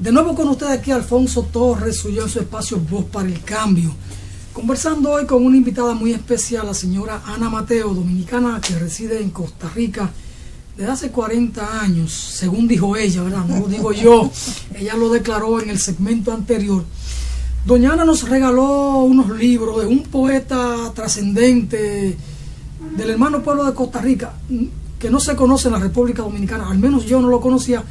De nuevo con ustedes aquí Alfonso Torres, suyo en su espacio Voz para el Cambio. Conversando hoy con una invitada muy especial, la señora Ana Mateo, dominicana que reside en Costa Rica desde hace 40 años, según dijo ella, ¿verdad? No lo digo yo, ella lo declaró en el segmento anterior. Doña Ana nos regaló unos libros de un poeta trascendente del hermano pueblo de Costa Rica, que no se conoce en la República Dominicana, al menos yo no lo conocía,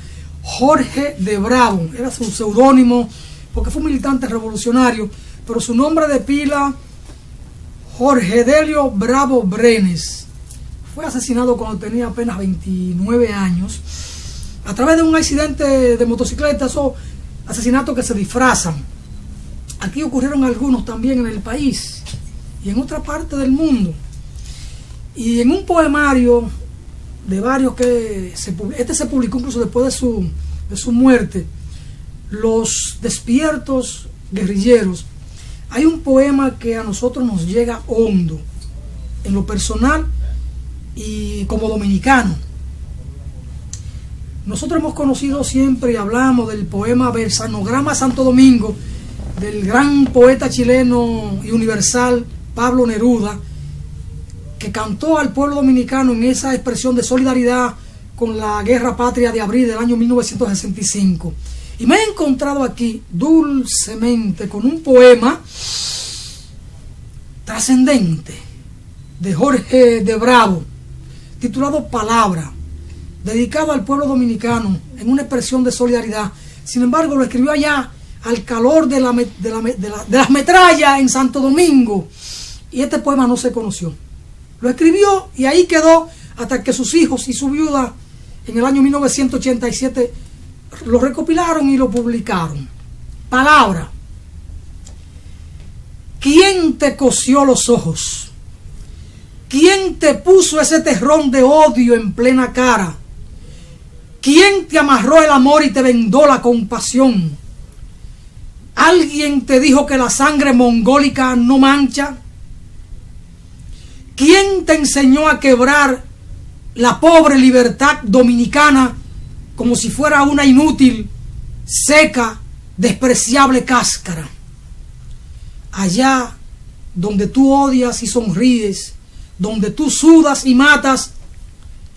Jorge de Bravo, era su seudónimo, porque fue un militante revolucionario, pero su nombre de pila, Jorge Delio Bravo Brenes, fue asesinado cuando tenía apenas 29 años, a través de un accidente de motocicleta, esos asesinatos que se disfrazan. Aquí ocurrieron algunos también en el país y en otra parte del mundo. Y en un poemario de varios que se publicó incluso después de su muerte, Los Despiertos Guerrilleros, hay un poema que a nosotros nos llega hondo en lo personal y como dominicano. Nosotros hemos conocido siempre y hablamos del poema Versanograma Santo Domingo del gran poeta chileno y universal Pablo Neruda, que cantó al pueblo dominicano en esa expresión de solidaridad con la guerra patria de abril del año 1965. Y me he encontrado aquí dulcemente con un poema trascendente de Jorge de Bravo, titulado Palabra, dedicado al pueblo dominicano en una expresión de solidaridad. Sin embargo, lo escribió allá al calor de las metrallas en Santo Domingo, y este poema no se conoció. Lo escribió y ahí quedó hasta que sus hijos y su viuda en el año 1987 lo recopilaron y lo publicaron. Palabra. ¿Quién te cosió los ojos? ¿Quién te puso ese terrón de odio en plena cara? ¿Quién te amarró el amor y te vendó la compasión? ¿Alguien te dijo que la sangre mongólica no mancha? ¿Quién te enseñó a quebrar la pobre libertad dominicana como si fuera una inútil, seca, despreciable cáscara? Allá donde tú odias y sonríes, donde tú sudas y matas,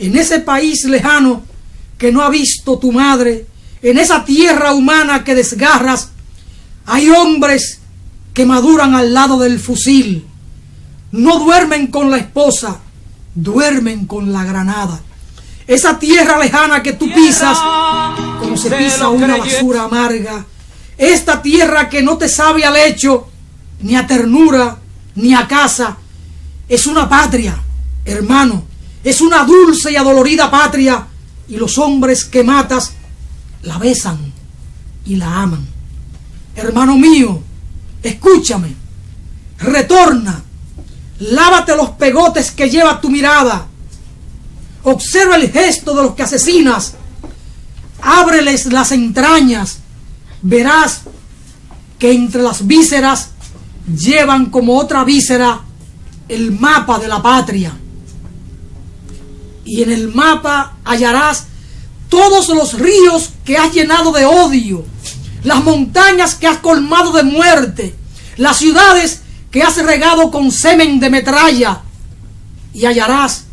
en ese país lejano que no ha visto tu madre, en esa tierra humana que desgarras, hay hombres que maduran al lado del fusil. No duermen con la esposa, duermen con la granada. Esa tierra lejana que tú pisas como se pisa una basura amarga. Esta tierra que no te sabe a lecho, ni a ternura, ni a casa. Es una patria, hermano. Es una dulce y adolorida patria. Y los hombres que matas la besan y la aman. Hermano mío, escúchame. Retorna. Lávate los pegotes que lleva tu mirada. Observa el gesto de los que asesinas. Ábreles las entrañas. Verás que entre las vísceras llevan como otra víscera el mapa de la patria. Y en el mapa hallarás todos los ríos que has llenado de odio, las montañas que has colmado de muerte, las ciudades que has regado con semen de metralla, y hallarás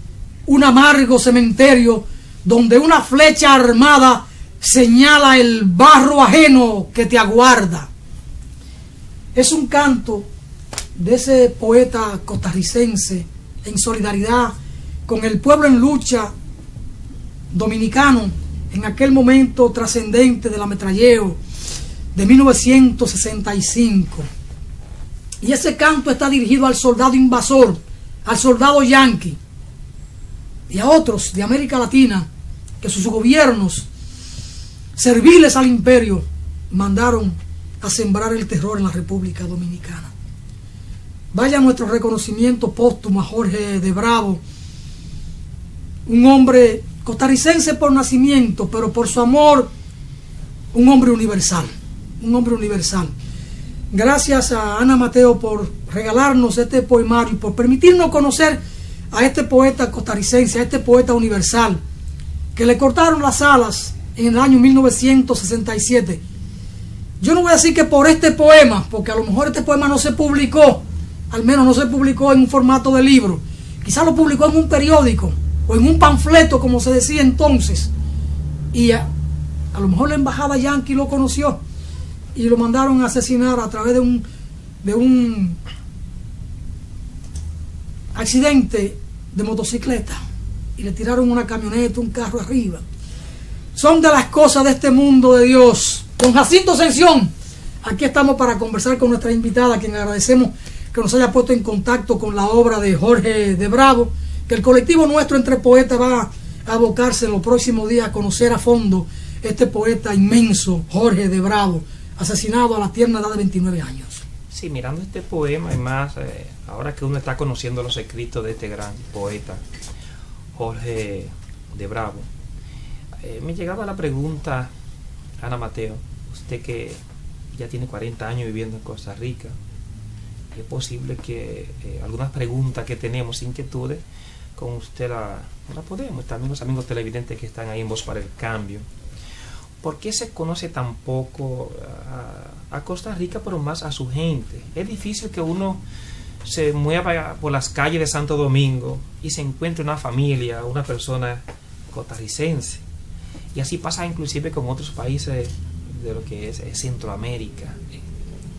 un amargo cementerio donde una flecha armada señala el barro ajeno que te aguarda. Es un canto de ese poeta costarricense en solidaridad con el pueblo en lucha dominicano en aquel momento trascendente del ametralleo de 1965. Y ese canto está dirigido al soldado invasor, al soldado yanqui y a otros de América Latina que sus gobiernos serviles al imperio mandaron a sembrar el terror en la República Dominicana. Vaya nuestro reconocimiento póstumo a Jorge de Bravo, un hombre costarricense por nacimiento, pero por su amor, un hombre universal, un hombre universal. Gracias a Ana Mateo por regalarnos este poemario y por permitirnos conocer a este poeta costarricense, a este poeta universal, que le cortaron las alas en el año 1967 yo no voy a decir que por este poema, porque a lo mejor este poema no se publicó, al menos no se publicó en un formato de libro, quizás lo publicó en un periódico o en un panfleto, como se decía entonces, y a lo mejor la embajada yanqui lo conoció y lo mandaron a asesinar a través de un accidente de motocicleta y le tiraron una camioneta, un carro arriba. Son de las cosas de este mundo de Dios. Don Jacinto Ascensión, aquí estamos para conversar con nuestra invitada, a quien agradecemos que nos haya puesto en contacto con la obra de Jorge de Bravo, que el colectivo nuestro Entre Poetas va a abocarse en los próximos días a conocer a fondo este poeta inmenso, Jorge de Bravo, asesinado a la tierna edad de 29 años. Sí, mirando este poema y más, ahora que uno está conociendo los escritos de este gran poeta, Jorge de Bravo, me llegaba la pregunta, Ana Mateo, usted que ya tiene 40 años viviendo en Costa Rica, y es posible que algunas preguntas que tenemos, inquietudes, con usted la podemos, también los amigos televidentes que están ahí en Voz para el Cambio. ¿Por qué se conoce tan poco a Costa Rica, pero más a su gente? Es difícil que uno se mueva por las calles de Santo Domingo y se encuentre una familia, una persona costarricense. Y así pasa inclusive con otros países de lo que es Centroamérica.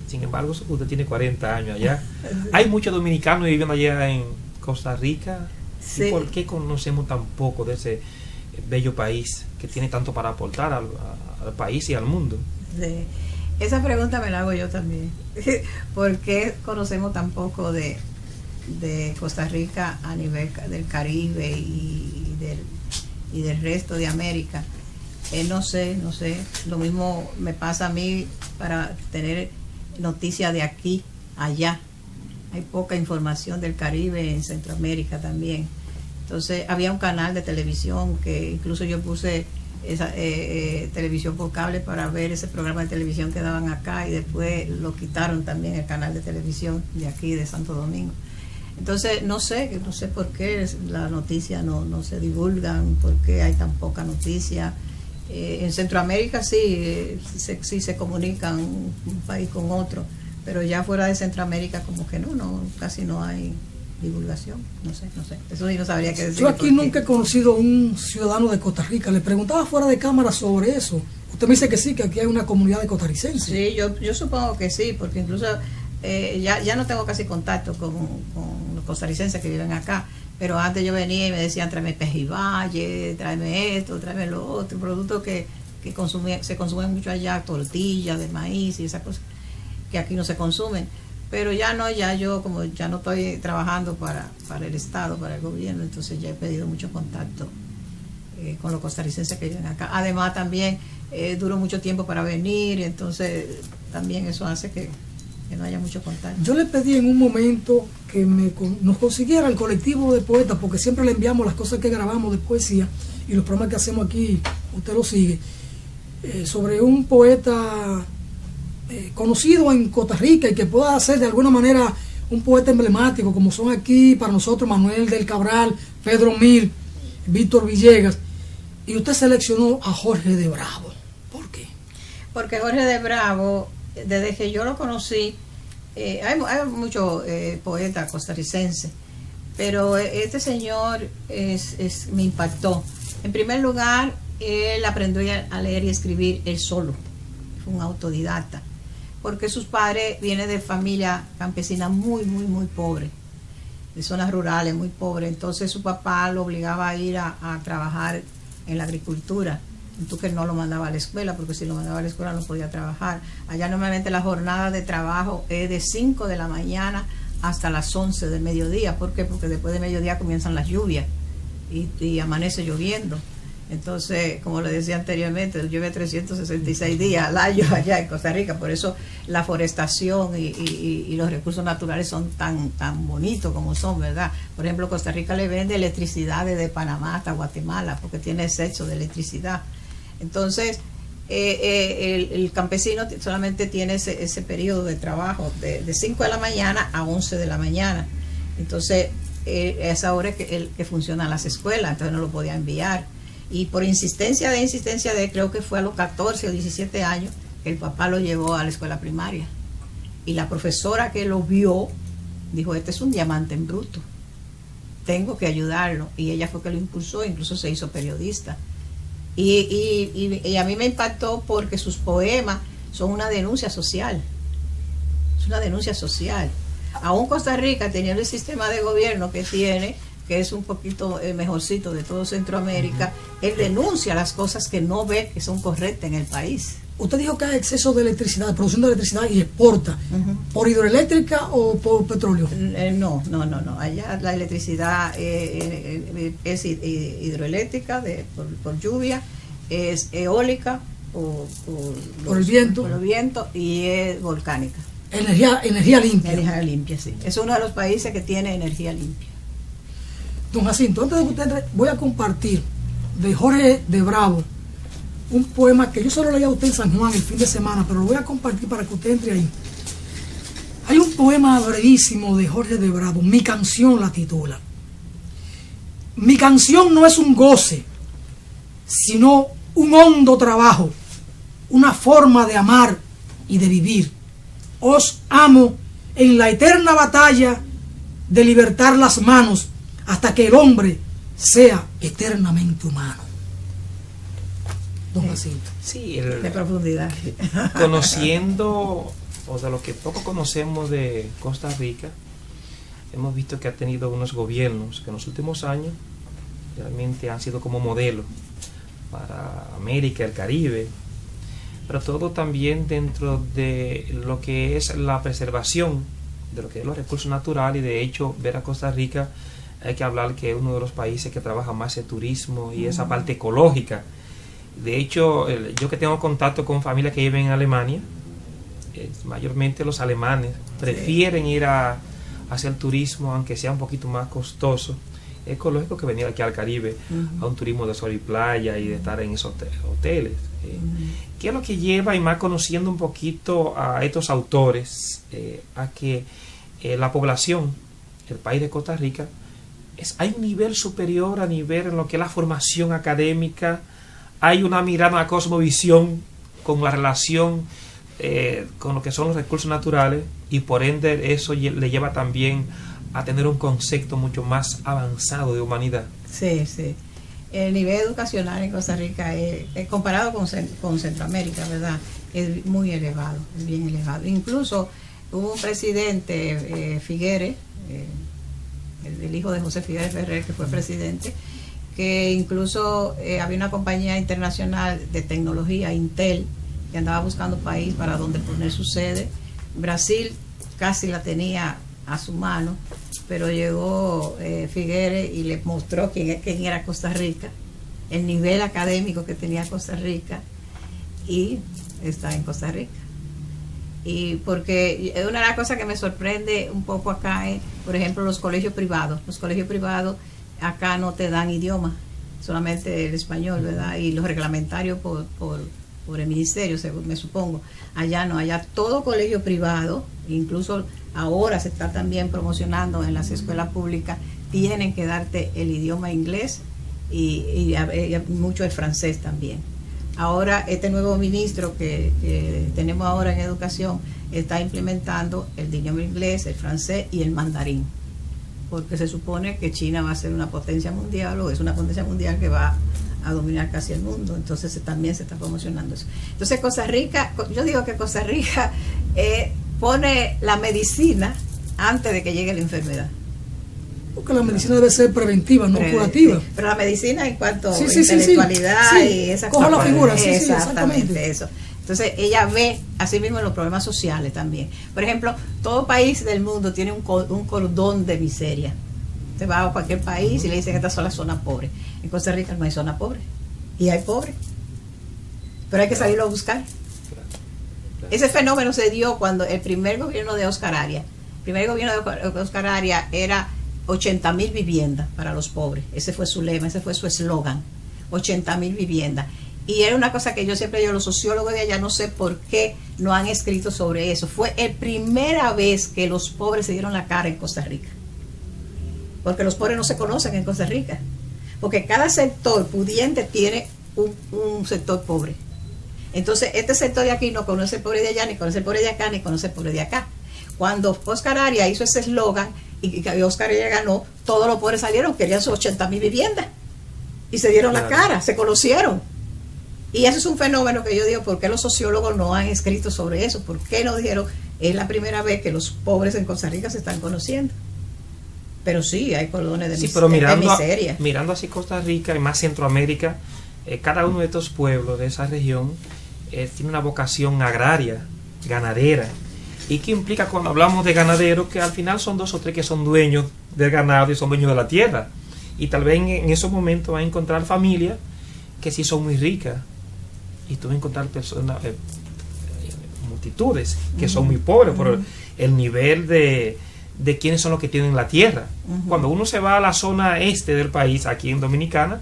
Sin embargo, usted tiene 40 años allá. Hay muchos dominicanos viviendo allá en Costa Rica. Sí. ¿Y por qué conocemos tan poco de ese bello país que tiene tanto para aportar al país y al mundo? Sí. Esa pregunta me la hago yo también. ¿Por qué conocemos tan poco de Costa Rica a nivel del Caribe y del resto de América? No sé. Lo mismo me pasa a mí para tener noticias de aquí, allá. Hay poca información del Caribe, en Centroamérica también. Entonces había un canal de televisión que incluso yo puse esa televisión por cable para ver ese programa de televisión que daban acá, y después lo quitaron también, el canal de televisión de aquí de Santo Domingo. Entonces no sé por qué las noticias no se divulgan, por qué hay tan poca noticia. En Centroamérica sí se comunican un país con otro, pero ya fuera de Centroamérica como que no casi no hay divulgación, no sé, eso sí no sabría qué decir. Yo aquí nunca he conocido un ciudadano de Costa Rica. Le preguntaba fuera de cámara sobre eso. Usted me dice que sí, que aquí hay una comunidad de costarricenses. Sí, yo supongo que sí, porque incluso ya no tengo casi contacto con los costarricenses que viven acá, pero antes yo venía y me decían tráeme pejibaye, tráeme esto, tráeme lo otro, productos que se consumen mucho allá, tortillas de maíz y esas cosas que aquí no se consumen. Pero ya yo como ya no estoy trabajando para el Estado, para el gobierno, entonces ya he pedido mucho contacto con los costarricenses que viven acá. Además también duro mucho tiempo para venir, y entonces también eso hace que no haya mucho contacto. Yo le pedí en un momento que nos consiguiera el colectivo de poetas, porque siempre le enviamos las cosas que grabamos de poesía y los programas que hacemos aquí, usted lo sigue, sobre un poeta conocido en Costa Rica y que pueda ser de alguna manera un poeta emblemático, como son aquí para nosotros Manuel del Cabral, Pedro Mil, Víctor Villegas, y usted seleccionó a Jorge de Bravo. ¿Por qué? Porque Jorge de Bravo, desde que yo lo conocí, hay muchos poetas costarricenses, pero este señor me impactó. En primer lugar, él aprendió a leer y escribir él solo, fue un autodidacta, porque sus padres vienen de familia campesina muy pobre, de zonas rurales muy pobres. Entonces su papá lo obligaba a ir a trabajar en la agricultura, entonces no lo mandaba a la escuela, porque si lo mandaba a la escuela no podía trabajar. Allá normalmente la jornada de trabajo es de 5 de la mañana hasta las 11 del mediodía. ¿Por qué? Porque después de mediodía comienzan las lluvias y amanece lloviendo. Entonces, como le decía anteriormente, llueve 366 días al año allá en Costa Rica. Por eso la forestación y los recursos naturales son tan bonitos como son, ¿verdad? Por ejemplo, Costa Rica le vende electricidad desde Panamá hasta Guatemala, porque tiene exceso de electricidad. Entonces, el campesino solamente tiene ese periodo de trabajo de 5 de la mañana a 11 de la mañana. Entonces, esa hora es que funcionan las escuelas, entonces no lo podía enviar. Y por insistencia de creo que fue a los 14 o 17 años que el papá lo llevó a la escuela primaria. Y la profesora que lo vio dijo, este es un diamante en bruto, tengo que ayudarlo. Y ella fue que lo impulsó, incluso se hizo periodista. Y a mí me impactó porque sus poemas son una denuncia social. Es una denuncia social. Aún Costa Rica, teniendo el sistema de gobierno que tiene, que es un poquito mejorcito de todo Centroamérica, él denuncia las cosas que no ve que son correctas en el país. Usted dijo que hay exceso de electricidad, de producción de electricidad y exporta. ¿Por hidroeléctrica o por petróleo? No. Allá la electricidad es hidroeléctrica por lluvia, es eólica por el viento. Por el viento, y es volcánica. Energía limpia. Energía limpia, sí. Es uno de los países que tiene energía limpia. Don Jacinto, antes de que usted entre, voy a compartir de Jorge de Bravo un poema que yo solo leí a usted en San Juan el fin de semana, pero lo voy a compartir para que usted entre ahí. Hay un poema brevísimo de Jorge de Bravo, Mi canción la titula. Mi canción no es un goce, sino un hondo trabajo, una forma de amar y de vivir. Os amo en la eterna batalla de libertar las manos hasta que el hombre sea eternamente humano. Don Jacinto. Sí, de profundidad. Conociendo, o de lo que poco conocemos de Costa Rica, hemos visto que ha tenido unos gobiernos que en los últimos años realmente han sido como modelo para América, el Caribe, pero todo también dentro de lo que es la preservación de lo que es los recursos naturales. Y de hecho, ver a Costa Rica, hay que hablar que es uno de los países que trabaja más el turismo y esa parte ecológica. De hecho, yo que tengo contacto con familias que viven en Alemania, mayormente los alemanes prefieren ir a hacer turismo, aunque sea un poquito más costoso, ecológico, que venir aquí al Caribe a un turismo de sol y playa y de estar en esos hoteles. ¿Qué es lo que lleva, y más conociendo un poquito a estos autores, a que la población, el país de Costa Rica, hay un nivel superior a nivel en lo que es la formación académica? Hay una mirada, una cosmovisión con la relación con lo que son los recursos naturales, y por ende eso le lleva también a tener un concepto mucho más avanzado de humanidad. Sí. El nivel educacional en Costa Rica, comparado con Centroamérica, ¿verdad?, es muy elevado, es bien elevado. Incluso hubo un presidente, Figueres, el hijo de José Figueres Ferrer, que fue presidente, que incluso había una compañía internacional de tecnología, Intel, que andaba buscando país para donde poner su sede. Brasil casi la tenía a su mano, pero llegó Figueres y le mostró quién era Costa Rica, el nivel académico que tenía Costa Rica, y está en Costa Rica. Y porque una de las cosas que me sorprende un poco acá es, por ejemplo, los colegios privados. Los colegios privados acá no te dan idioma, solamente el español, ¿verdad? Y los reglamentarios por el ministerio, según me supongo. Allá no, allá todo colegio privado, incluso ahora se está también promocionando en las escuelas públicas, tienen que darte el idioma inglés y mucho el francés también. Ahora este nuevo ministro que tenemos ahora en educación está implementando el idioma inglés, el francés y el mandarín, porque se supone que China va a ser una potencia mundial, o es una potencia mundial que va a dominar casi el mundo. Entonces también se está promocionando eso. Entonces Costa Rica, yo digo que Costa Rica pone la medicina antes de que llegue la enfermedad. Porque la medicina debe ser preventiva, no curativa. Sí, pero la medicina en cuanto a intelectualidad y esas cosas. Coja la figura, exactamente eso. Entonces ella ve así mismo los problemas sociales también. Por ejemplo, todo país del mundo tiene un cordón de miseria. Usted va a cualquier país y le dicen que estas son las zonas pobres. En Costa Rica no hay zona pobre, y hay pobres, pero hay que salirlo a buscar. Ese fenómeno se dio cuando el primer gobierno de Oscar Arias, era 80,000 viviendas para los pobres. Ese fue su lema, ese fue su eslogan, 80,000 viviendas. Y era una cosa que los sociólogos de allá, no sé por qué no han escrito sobre eso. Fue la primera vez que los pobres se dieron la cara en Costa Rica, porque los pobres no se conocen en Costa Rica, porque cada sector pudiente tiene un sector pobre. Entonces, este sector de aquí no conoce el pobre de allá, ni conoce el pobre de acá, ni conoce el pobre de acá. Cuando Oscar Arias hizo ese eslogan y Oscar Arias ganó, todos los pobres salieron, querían sus 80,000 viviendas. Y se dieron la cara, se conocieron. Y eso es un fenómeno que yo digo, ¿por qué los sociólogos no han escrito sobre eso? ¿Por qué no dijeron, es la primera vez que los pobres en Costa Rica se están conociendo? Pero sí, hay cordones de, pero de miseria. Mirando así Costa Rica y más Centroamérica, cada uno de estos pueblos de esa región tiene una vocación agraria, ganadera. ¿Y qué implica cuando hablamos de ganaderos? Que al final son 2 o 3 que son dueños del ganado y son dueños de la tierra. Y tal vez en esos momentos vas a encontrar familias que sí son muy ricas. Y tú vas a encontrar personas, multitudes que son muy pobres por el nivel de quiénes son los que tienen la tierra. Cuando uno se va a la zona este del país, aquí en Dominicana,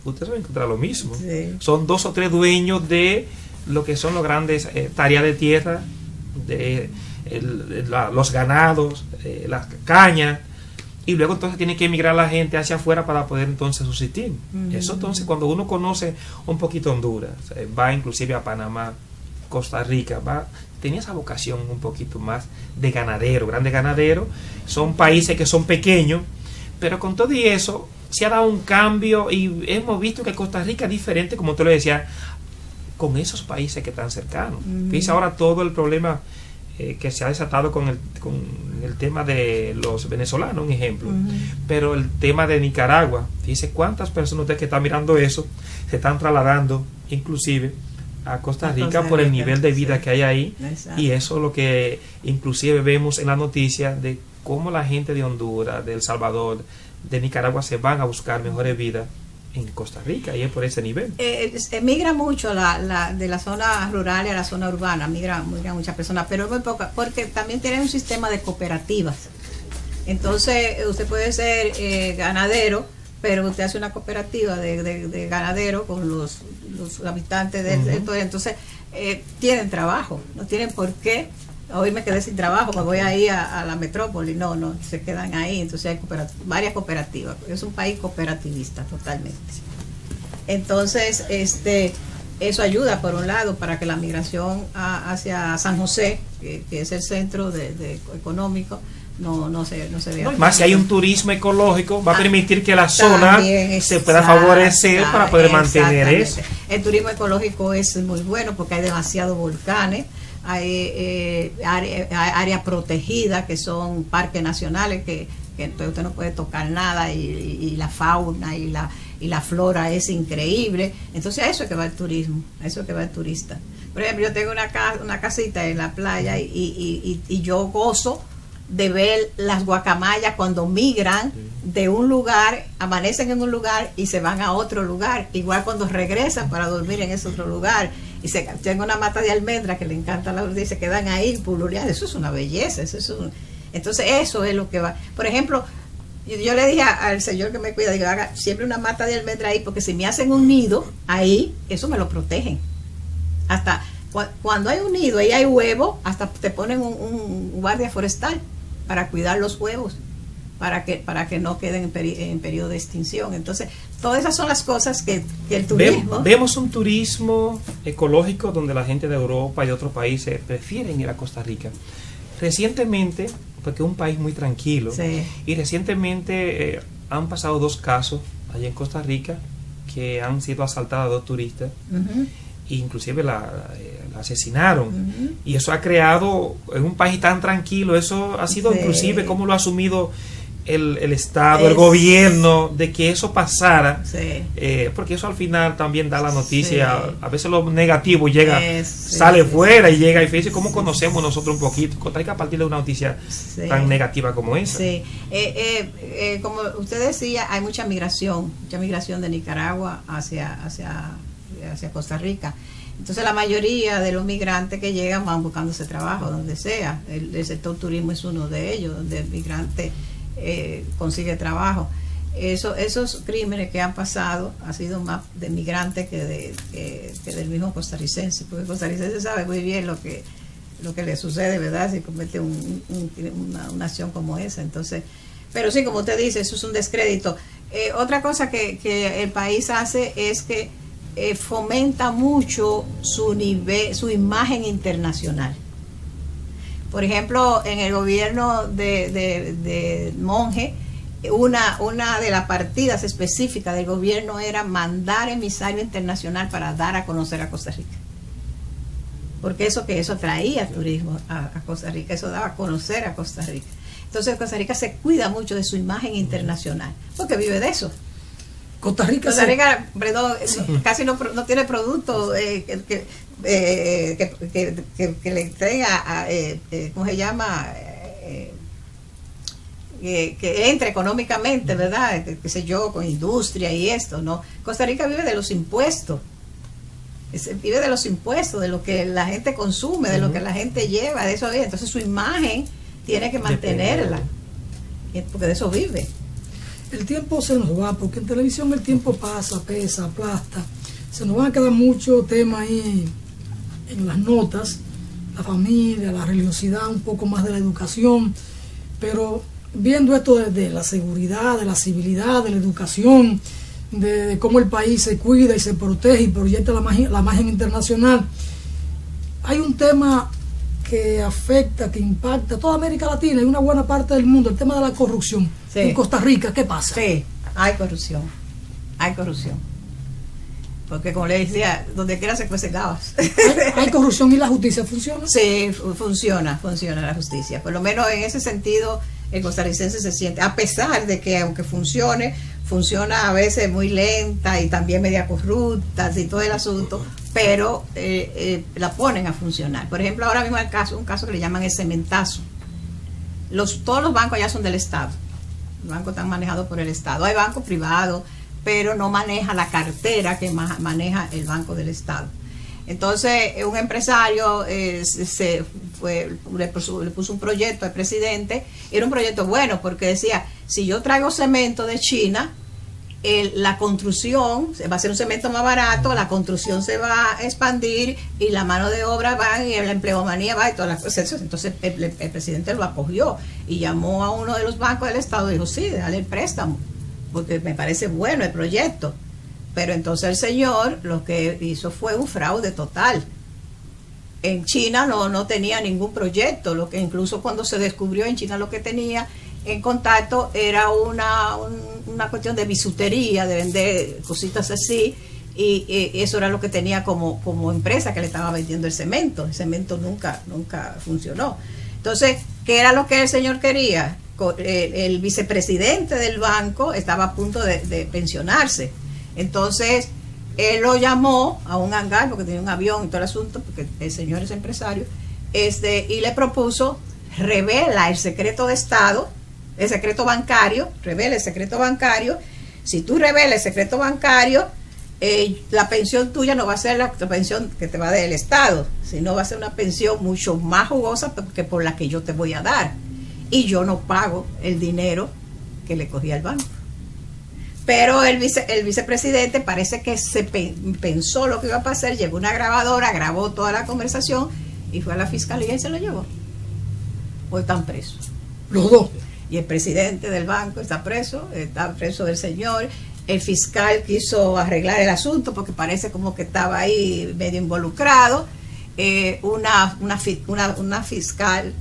usted va a encontrar lo mismo. Sí. Son 2 o 3 dueños de lo que son los grandes tareas de tierra, de los ganados, las cañas, y luego entonces tiene que emigrar la gente hacia afuera para poder entonces subsistir. Eso entonces cuando uno conoce un poquito Honduras, va inclusive a Panamá, Costa Rica, tenía esa vocación un poquito más de ganadero, grandes ganaderos. Son países que son pequeños, pero con todo y eso se ha dado un cambio y hemos visto que Costa Rica es diferente, como tú le decías, con esos países que están cercanos. Fíjese ahora todo el problema que se ha desatado con el tema de los venezolanos, un ejemplo, pero el tema de Nicaragua, fíjese cuántas personas usted que está mirando eso se están trasladando inclusive a Costa Rica por el nivel de vida que hay ahí. Exacto. Y eso es lo que inclusive vemos en la noticia de cómo la gente de Honduras, de El Salvador, de Nicaragua se van a buscar mejores vidas en Costa Rica, y es por ese nivel. Migra mucho de la zona rural a la zona urbana, migra muchas personas, pero muy poca, porque también tienen un sistema de cooperativas. Entonces usted puede ser ganadero, pero usted hace una cooperativa de ganadero con los habitantes del entonces tienen trabajo, no tienen por qué. Hoy me quedé sin trabajo, me voy a ir a la metrópoli. No, se quedan ahí. Entonces hay varias cooperativas. Es un país cooperativista totalmente. Entonces, eso ayuda, por un lado, para que la migración hacia San José, que es el centro económico, no se vea. Más si hay un turismo ecológico, va a permitir que la zona se pueda favorecer para poder mantener eso. El turismo ecológico es muy bueno porque hay demasiados volcanes. Hay áreas protegidas que son parques nacionales que usted no puede tocar nada y la fauna y la flora es increíble. Entonces a eso es que va el turismo, a eso es que va el turista. Por ejemplo, yo tengo una casita en la playa y yo gozo de ver las guacamayas cuando migran de un lugar, amanecen en un lugar y se van a otro lugar, igual cuando regresan para dormir en ese otro lugar. Y tengo una mata de almendra que le encanta la y se quedan ahí pululeando. Eso es una belleza, entonces eso es lo que va. Por ejemplo, yo le dije al señor que me cuida, digo, haga siempre una mata de almendra ahí, porque si me hacen un nido ahí, eso me lo protegen. Hasta cuando hay un nido y hay huevo, hasta te ponen un guardia forestal para cuidar los huevos, para que no queden en periodo de extinción. Entonces, todas esas son las cosas que el turismo... Vemos un turismo ecológico donde la gente de Europa y de otros países prefieren ir a Costa Rica. Recientemente, porque es un país muy tranquilo, sí. Y recientemente han pasado 2 casos allá en Costa Rica que han sido asaltados 2 turistas, e inclusive la asesinaron, y eso ha creado en un país tan tranquilo, eso ha sido inclusive como lo ha asumido el Estado, el gobierno, de que eso pasara, porque eso al final también da la noticia, a veces lo negativo llega, sale fuera y llega y dice, ¿cómo conocemos nosotros un poquito? Costa Rica a partir de una noticia tan negativa como esa. Como usted decía, hay mucha migración de Nicaragua hacia Costa Rica. Entonces la mayoría de los migrantes que llegan van buscándose trabajo donde sea. El sector turismo es uno de ellos, donde el migrante consigue trabajo. Esos crímenes que han pasado ha sido más de migrantes que del mismo costarricense, porque el costarricense sabe muy bien lo que le sucede, ¿verdad? Si comete una acción como esa. Entonces, pero sí, como usted dice, eso es un descrédito. Otra cosa que el país hace es que fomenta mucho su imagen internacional. Por ejemplo, en el gobierno de Monge, una de las partidas específicas del gobierno era mandar emisario internacional para dar a conocer a Costa Rica. Porque eso atraía turismo a Costa Rica, eso daba a conocer a Costa Rica. Entonces Costa Rica se cuida mucho de su imagen internacional, porque vive de eso. Costa Rica, perdón, casi no tiene producto que le entrega, ¿cómo se llama? Que entre económicamente, ¿verdad? Qué sé yo, con industria y esto, ¿no? Costa Rica vive de los impuestos. Vive de los impuestos, de lo que la gente consume, de lo que la gente lleva, de eso vive. Entonces su imagen tiene que mantenerla, porque de eso vive. El tiempo se nos va, porque en televisión el tiempo pasa, pesa, aplasta. Se nos van a quedar muchos temas ahí en las notas, la familia, la religiosidad, un poco más de la educación, pero viendo esto de la seguridad, de la civilidad, de la educación, de cómo el país se cuida y se protege y proyecta la imagen internacional, hay un tema que afecta, que impacta a toda América Latina y una buena parte del mundo, el tema de la corrupción. Sí. En Costa Rica, ¿qué pasa? Sí, hay corrupción, porque como le decía, donde quiera se cuecen habas. ¿Hay corrupción y la justicia funciona? Sí, funciona la justicia, por lo menos en ese sentido el costarricense se siente, a pesar de que aunque funciona a veces muy lenta y también media corrupta y todo el asunto, pero la ponen a funcionar. Por ejemplo, ahora mismo hay un caso que le llaman el cementazo. Todos los bancos allá son del Estado. Los bancos están manejados por el Estado. Hay bancos privados, pero no maneja la cartera que maneja el Banco del Estado. Entonces, un empresario le puso un proyecto al presidente. Era un proyecto bueno porque decía, si yo traigo cemento de China, la construcción va a ser un cemento más barato, la construcción se va a expandir y la mano de obra va y la empleomanía va y todas las cosas. Entonces el presidente lo acogió y llamó a uno de los bancos del Estado y dijo, sí, dale el préstamo, porque me parece bueno el proyecto. Pero entonces el señor lo que hizo fue un fraude total. En China no tenía ningún proyecto, lo que incluso cuando se descubrió en China lo que tenía en contacto era una cuestión de bisutería, de vender cositas así, y eso era lo que tenía como empresa que le estaba vendiendo el cemento. El cemento nunca funcionó. Entonces, ¿qué era lo que el señor quería? El vicepresidente del banco estaba a punto de pensionarse. Entonces, él lo llamó a un hangar, porque tenía un avión y todo el asunto, porque el señor es empresario, y le propuso, revela el secreto de Estado, el secreto bancario, revela el secreto bancario. Si tú revelas el secreto bancario, la pensión tuya no va a ser la pensión que te va a dar el Estado, sino va a ser una pensión mucho más jugosa que por la que yo te voy a dar. Y yo no pago el dinero que le cogí al banco. Pero el vicepresidente parece que se pensó lo que iba a pasar, llevó una grabadora, grabó toda la conversación y fue a la fiscalía y se lo llevó. Pues están presos. Los dos. Y el presidente del banco está preso el señor. El fiscal quiso arreglar el asunto porque parece como que estaba ahí medio involucrado. Una fiscal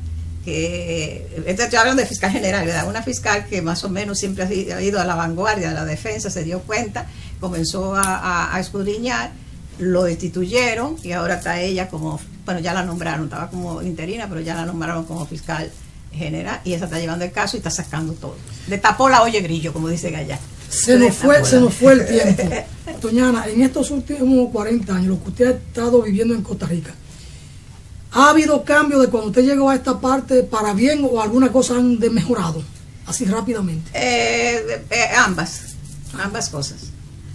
que, estoy hablando de fiscal general, ¿verdad? Una fiscal que más o menos siempre ha ido a la vanguardia de la defensa, se dio cuenta, comenzó a escudriñar, lo destituyeron y ahora está ella como, bueno, ya la nombraron, estaba como interina, pero ya la nombraron como fiscal general y esa está llevando el caso y está sacando todo. Le tapó la olla grillo, como dice allá. Se nos fue el tiempo. Doña Ana, en estos últimos 40 años, lo que usted ha estado viviendo en Costa Rica, ¿ha habido cambio de cuando usted llegó a esta parte para bien o alguna cosa han mejorado? Así rápidamente. Ambas cosas.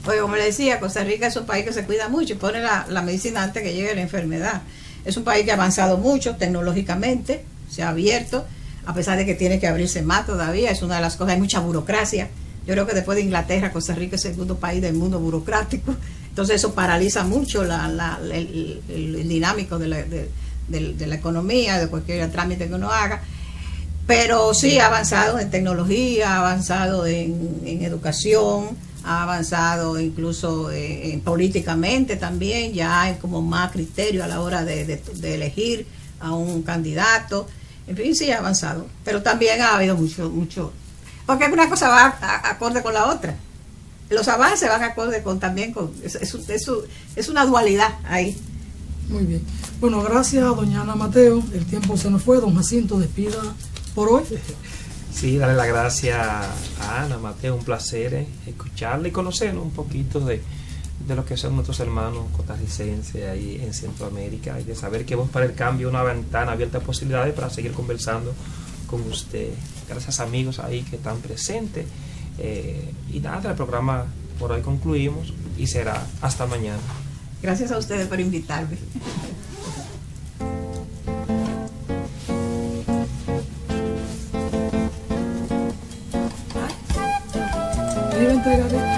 Porque como le decía, Costa Rica es un país que se cuida mucho y pone la medicina antes que llegue la enfermedad. Es un país que ha avanzado mucho tecnológicamente, se ha abierto, a pesar de que tiene que abrirse más todavía, es una de las cosas, hay mucha burocracia. Yo creo que después de Inglaterra, Costa Rica es el segundo país del mundo burocrático, entonces eso paraliza mucho el dinámico de la economía, de cualquier trámite que uno haga. Pero sí ha avanzado en tecnología, ha avanzado en educación, ha avanzado incluso políticamente también, ya hay como más criterio a la hora de elegir a un candidato. En fin, sí ha avanzado, pero también ha habido mucho, porque una cosa va acorde con la otra. Los avances van acorde es una dualidad ahí. Muy bien. Bueno, gracias, doña Ana Mateo. El tiempo se nos fue. Don Jacinto, despida por hoy. Sí, darle las gracias a Ana Mateo, un placer escucharle y conocer un poquito de lo que son nuestros hermanos costarricenses ahí en Centroamérica, y de saber que Voz para el Cambio es una ventana abierta a posibilidades para seguir conversando con usted. Gracias, amigos ahí que están presentes. Y nada, el programa por hoy concluimos y será hasta mañana. Gracias a ustedes por invitarme. Le iba a entregar esto.